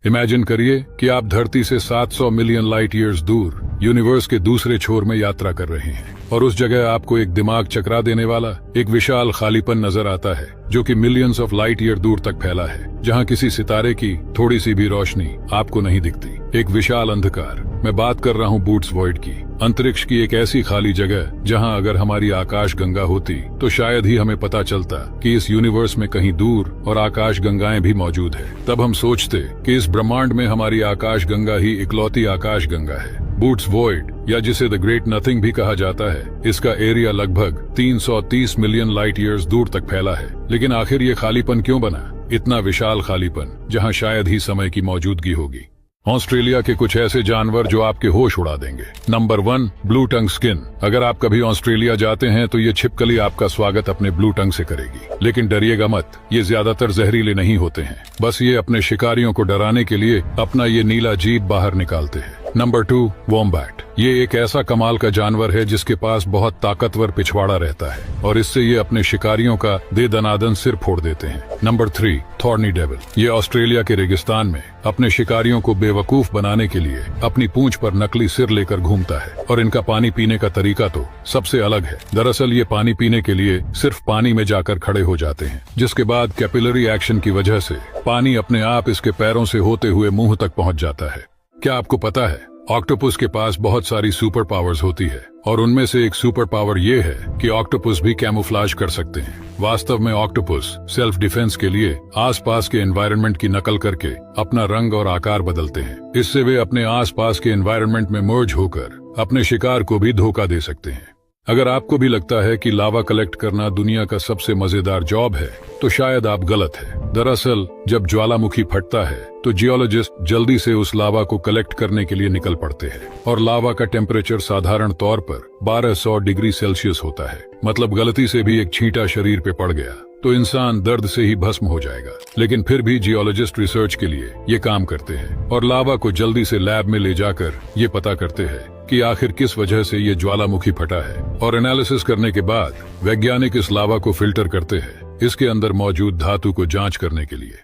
Imagine करिए कि आप धरती से 700 मिलियन लाइट ईयर्स दूर यूनिवर्स के दूसरे छोर में यात्रा कर रहे हैं और उस जगह आपको एक दिमाग चकरा देने वाला एक विशाल खालीपन नजर आता है जो कि मिलियंस ऑफ लाइट ईयर दूर तक फैला है, जहां किसी सितारे की थोड़ी सी भी रोशनी आपको नहीं दिखती। एक विशाल अंधकार। मैं बात कर रहा हूँ बूट्स वॉइड की, अंतरिक्ष की एक ऐसी खाली जगह जहां अगर हमारी आकाश गंगा होती तो शायद ही हमें पता चलता कि इस यूनिवर्स में कहीं दूर और आकाश गंगाएं भी मौजूद है। तब हम सोचते कि इस ब्रह्मांड में हमारी आकाश गंगा ही इकलौती आकाश गंगा है। बूट्स वॉइड या जिसे द ग्रेट नथिंग भी कहा जाता है, इसका एरिया लगभग 330 मिलियन लाइट ईयर्स दूर तक फैला है। लेकिन आखिर ये खालीपन क्यों बना? इतना विशाल खालीपन जहां शायद ही समय की मौजूदगी होगी। ऑस्ट्रेलिया के कुछ ऐसे जानवर जो आपके होश उड़ा देंगे। Number 1, blue tongue skin. अगर आप कभी ऑस्ट्रेलिया जाते हैं तो ये छिपकली आपका स्वागत अपने ब्लू टंग से करेगी, लेकिन डरिएगा मत, ये ज्यादातर जहरीले नहीं होते हैं। बस ये अपने शिकारियों को डराने के लिए अपना ये नीला जीभ बाहर निकालते हैं। Number 2, wombat. ये एक ऐसा कमाल का जानवर है जिसके पास बहुत ताकतवर पिछवाड़ा रहता है और इससे ये अपने शिकारियों का दे दनादन सिर फोड़ देते हैं। Number 3, thorny devil. ये ऑस्ट्रेलिया के रेगिस्तान में अपने शिकारियों को बेवकूफ बनाने के लिए अपनी पूंछ पर नकली सिर लेकर घूमता है और इनका पानी पीने का तरीका तो सबसे अलग है। दरअसल ये पानी पीने के लिए सिर्फ पानी में जाकर खड़े हो जाते हैं, जिसके बाद कैपिलरी एक्शन की वजह से पानी अपने आप इसके पैरों से होते हुए मुंह तक पहुंच जाता है। क्या आपको पता है ऑक्टोपस के पास बहुत सारी सुपर पावर्स होती है और उनमें से एक सुपर पावर ये है कि ऑक्टोपस भी कैमोफ्लेज कर सकते हैं। वास्तव में ऑक्टोपस सेल्फ डिफेंस के लिए आसपास के एनवायरनमेंट की नकल करके अपना रंग और आकार बदलते हैं। इससे वे अपने आसपास के एनवायरनमेंट में मर्ज होकर अपने शिकार को भी धोखा दे सकते हैं। अगर आपको भी लगता है कि लावा कलेक्ट करना दुनिया का सबसे मजेदार जॉब है तो शायद आप गलत हैं। दरअसल जब ज्वालामुखी फटता है तो जियोलॉजिस्ट जल्दी से उस लावा को कलेक्ट करने के लिए निकल पड़ते हैं और लावा का टेम्परेचर साधारण तौर पर 1200 डिग्री सेल्सियस होता है। मतलब गलती से भी एक छींटा शरीर पे पड़ गया तो इंसान दर्द से ही भस्म हो जाएगा। लेकिन फिर भी जियोलॉजिस्ट रिसर्च के लिए ये काम करते हैं और लावा को जल्दी से लैब में ले जाकर ये पता करते हैं कि आखिर किस वजह से ये ज्वालामुखी फटा है। और एनालिसिस करने के बाद वैज्ञानिक इस लावा को फिल्टर करते हैं इसके अंदर मौजूद धातु को जांच करने के लिए।